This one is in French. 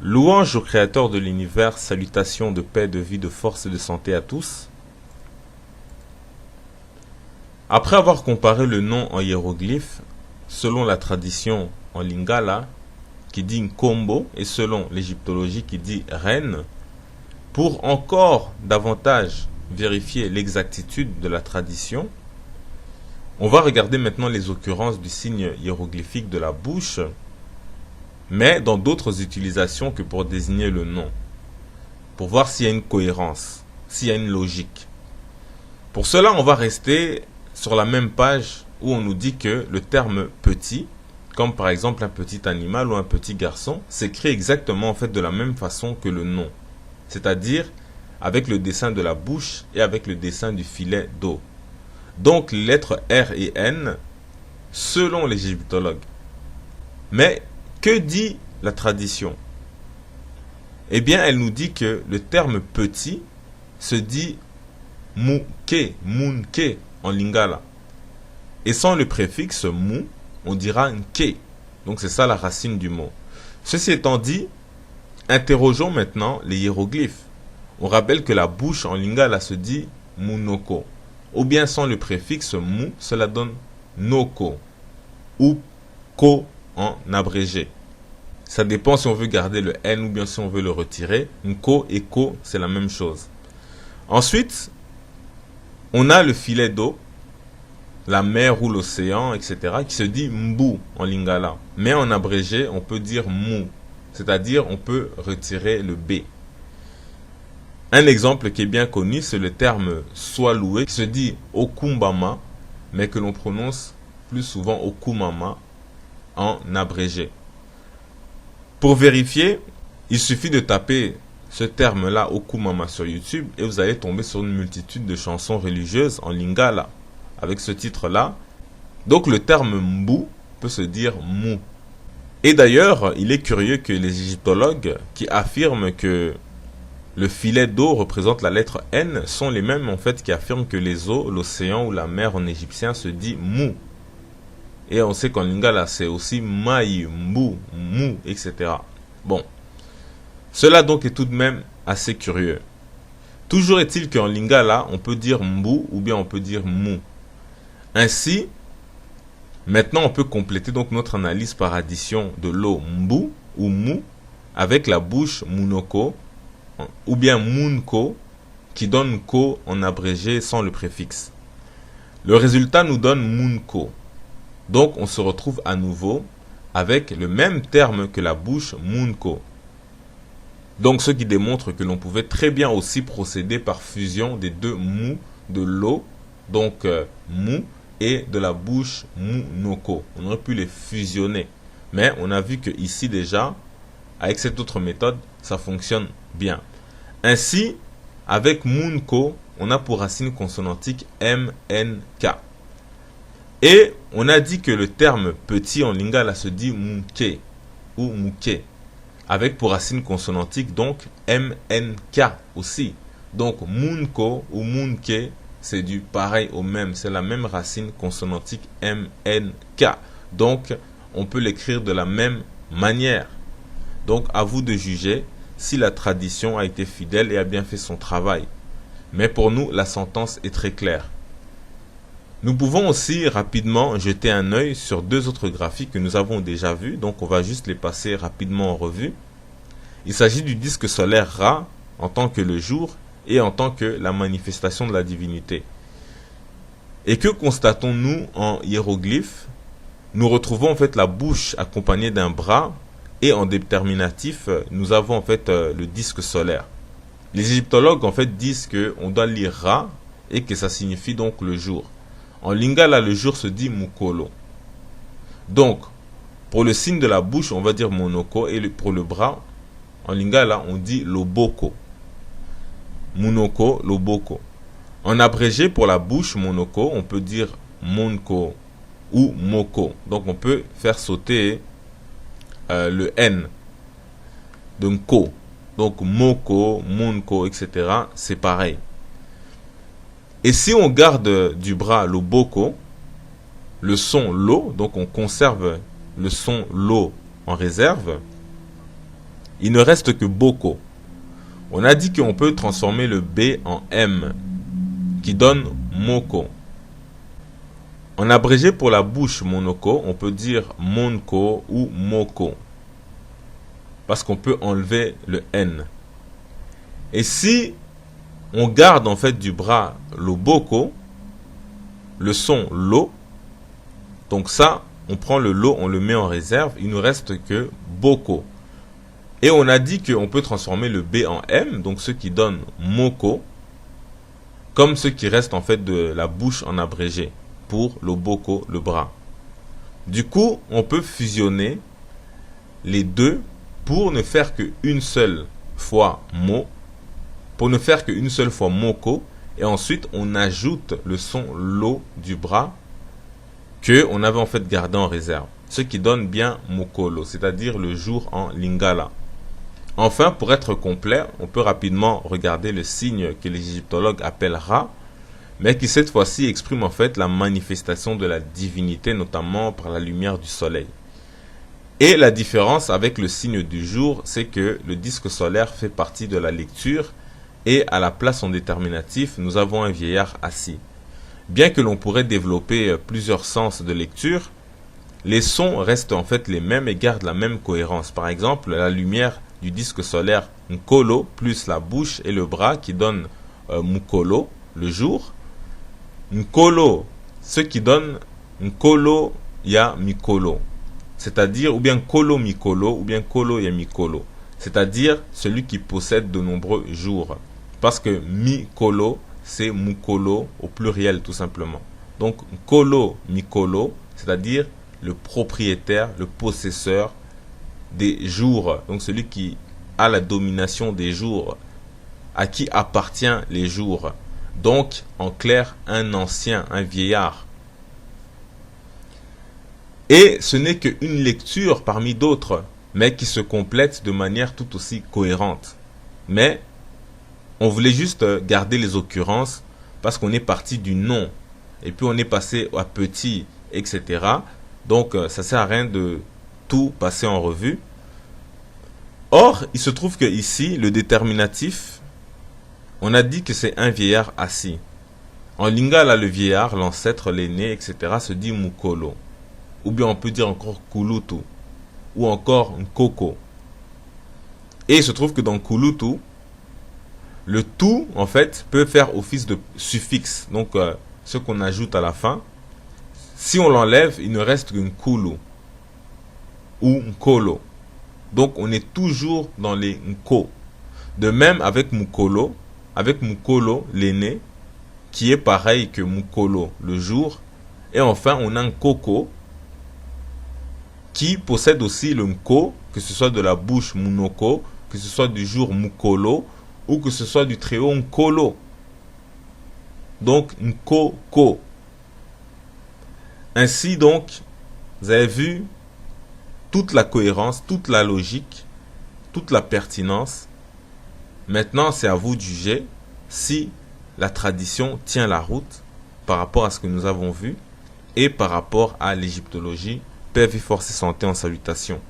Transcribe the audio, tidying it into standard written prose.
Louange au Créateur de l'univers, salutations de paix, de vie, de force et de santé à tous. Après avoir comparé le nom en hiéroglyphe, selon la tradition en lingala, qui dit Nkombo, et selon l'égyptologie qui dit reine, pour encore davantage vérifier l'exactitude de la tradition, on va regarder maintenant les occurrences du signe hiéroglyphique de la bouche, mais dans d'autres utilisations que pour désigner le nom, pour voir s'il y a une cohérence, s'il y a une logique. Pour cela, on va rester sur la même page où on nous dit que le terme petit, comme par exemple un petit animal ou un petit garçon, s'écrit exactement en fait de la même façon que le nom, c'est-à-dire avec le dessin de la bouche et avec le dessin du filet d'eau. Donc les lettres R et N selon les égyptologues. Mais que dit la tradition? Eh bien, elle nous dit que le terme petit se dit muke, munke en lingala. Et sans le préfixe mu, on dira nke. Donc c'est ça la racine du mot. Ceci étant dit, interrogeons maintenant les hiéroglyphes. On rappelle que la bouche en lingala se dit munoko. Ou bien sans le préfixe mu, cela donne noko. Ou ko en abrégé. Ça dépend si on veut garder le N ou bien si on veut le retirer. Nko et ko, c'est la même chose. Ensuite, on a le filet d'eau, la mer ou l'océan, etc., qui se dit mbu en lingala. Mais en abrégé, on peut dire mu, c'est-à-dire on peut retirer le B. Un exemple qui est bien connu, c'est le terme soit loué, qui se dit okumbama, mais que l'on prononce plus souvent okumama en abrégé. Pour vérifier, il suffit de taper ce terme-là, okumama, sur YouTube et vous allez tomber sur une multitude de chansons religieuses en lingala avec ce titre-là. Donc le terme mbu peut se dire mou. Et d'ailleurs, il est curieux que les égyptologues qui affirment que le filet d'eau représente la lettre N sont les mêmes en fait qui affirment que les eaux, l'océan ou la mer en égyptien se dit mou. Et on sait qu'en lingala c'est aussi mai, mbu, mou, etc. Bon, cela donc est tout de même assez curieux. Toujours est-il qu'en lingala on peut dire mbu ou bien on peut dire mou. Ainsi, maintenant on peut compléter donc notre analyse par addition de l'eau mbu ou mou avec la bouche munoko ou bien munko qui donne ko en abrégé sans le préfixe. Le résultat nous donne munko. Donc on se retrouve à nouveau avec le même terme que la bouche munko. Donc ce qui démontre que l'on pouvait très bien aussi procéder par fusion des deux mou de l'eau, donc mou, et de la bouche munoko. On aurait pu les fusionner. Mais on a vu que ici déjà, avec cette autre méthode, ça fonctionne bien. Ainsi, avec munko, on a pour racine consonantique MNK. Et on a dit que le terme petit en lingala se dit muke ou muke, avec pour racine consonantique donc MNK aussi. Donc munko ou munke, c'est du pareil au même, c'est la même racine consonantique MNK. Donc on peut l'écrire de la même manière. Donc à vous de juger si la tradition a été fidèle et a bien fait son travail. Mais pour nous, la sentence est très claire. Nous pouvons aussi rapidement jeter un œil sur deux autres graphiques que nous avons déjà vus, donc on va juste les passer rapidement en revue. Il s'agit du disque solaire Ra en tant que le jour et en tant que la manifestation de la divinité. Et que constatons-nous en hiéroglyphe? Nous retrouvons en fait la bouche accompagnée d'un bras et en déterminatif, nous avons en fait le disque solaire. Les égyptologues en fait disent qu'on doit lire Ra et que ça signifie donc le jour. En lingala, le jour se dit mukolo. Donc, pour le signe de la bouche, on va dire monoko. Et pour le bras, en lingala, on dit loboko. Munoko, loboko. En abrégé, pour la bouche, monoko, on peut dire monko ou moko. Donc, on peut faire sauter le N de nko. Donc, moko, monko, etc. C'est pareil. Et si on garde du bras le boko, le son lo, donc on conserve le son lo en réserve, Il ne reste que boko. On a dit qu'on peut transformer le B en M, qui donne moko. En abrégé pour la bouche monoko, on peut dire monko ou moko, parce qu'on peut enlever le N. Et si on garde en fait du bras le boko, le son lo, donc ça, on prend le lo, on le met en réserve, il ne reste que boko. Et on a dit qu'on peut transformer le B en M, donc ce qui donne moko, comme ce qui reste en fait de la bouche en abrégé, pour le boko, le bras. Du coup, on peut fusionner les deux pour ne faire qu'une seule fois mo, pour ne faire qu'une seule fois moko, et ensuite on ajoute le son lo du bras que on avait en fait gardé en réserve, ce qui donne bien mokolo, c'est-à-dire le jour en lingala. Enfin, pour être complet, on peut rapidement regarder le signe que les égyptologues appellent Ra, mais qui cette fois-ci exprime en fait la manifestation de la divinité, notamment par la lumière du soleil. Et la différence avec le signe du jour, c'est que le disque solaire fait partie de la lecture, et à la place en déterminatif, nous avons un vieillard assis. Bien que l'on pourrait développer plusieurs sens de lecture, les sons restent en fait les mêmes et gardent la même cohérence. Par exemple, la lumière du disque solaire Nkolo plus la bouche et le bras qui donne Mukolo, le jour. Nkolo, ce qui donne Nkolo ya Mikolo, c'est-à-dire ou bien Kolo Mikolo ou bien Kolo ya Mikolo, c'est-à-dire celui qui possède de nombreux jours. Parce que Mikolo, c'est Mukolo au pluriel tout simplement. Donc Nkolo Mikolo, c'est-à-dire le propriétaire, le possesseur des jours, donc celui qui a la domination des jours, à qui appartient les jours. Donc, en clair, un ancien, un vieillard. Et ce n'est qu'une lecture parmi d'autres, mais qui se complète de manière tout aussi cohérente. Mais, on voulait juste garder les occurrences, parce qu'on est parti du nom, et puis on est passé à petit, etc. Donc, ça sert à rien de tout passer en revue. Or, il se trouve que ici, le déterminatif, on a dit que c'est un vieillard assis. En lingala, le vieillard, l'ancêtre, l'aîné, etc. se dit mukolo. Ou bien on peut dire encore kulutu. Ou encore nkoko. Et il se trouve que dans kulutu, le tout, en fait, peut faire office de suffixe. Donc, ce qu'on ajoute à la fin. Si on l'enlève, il ne reste qu'un kulu. Ou nkolo. Donc, on est toujours dans les nko. De même avec mukolo. Avec Mukolo, l'aîné, qui est pareil que Mukolo, le jour. Et enfin, on a un Koko, qui possède aussi le Nko, que ce soit de la bouche Munoko, que ce soit du jour Mukolo, ou que ce soit du tréau Nkolo. Donc, Nkoko. Ainsi, donc, vous avez vu toute la cohérence, toute la logique, toute la pertinence. Maintenant, c'est à vous de juger si la tradition tient la route par rapport à ce que nous avons vu et par rapport à l'égyptologie. Paix, vie, force et santé en salutation.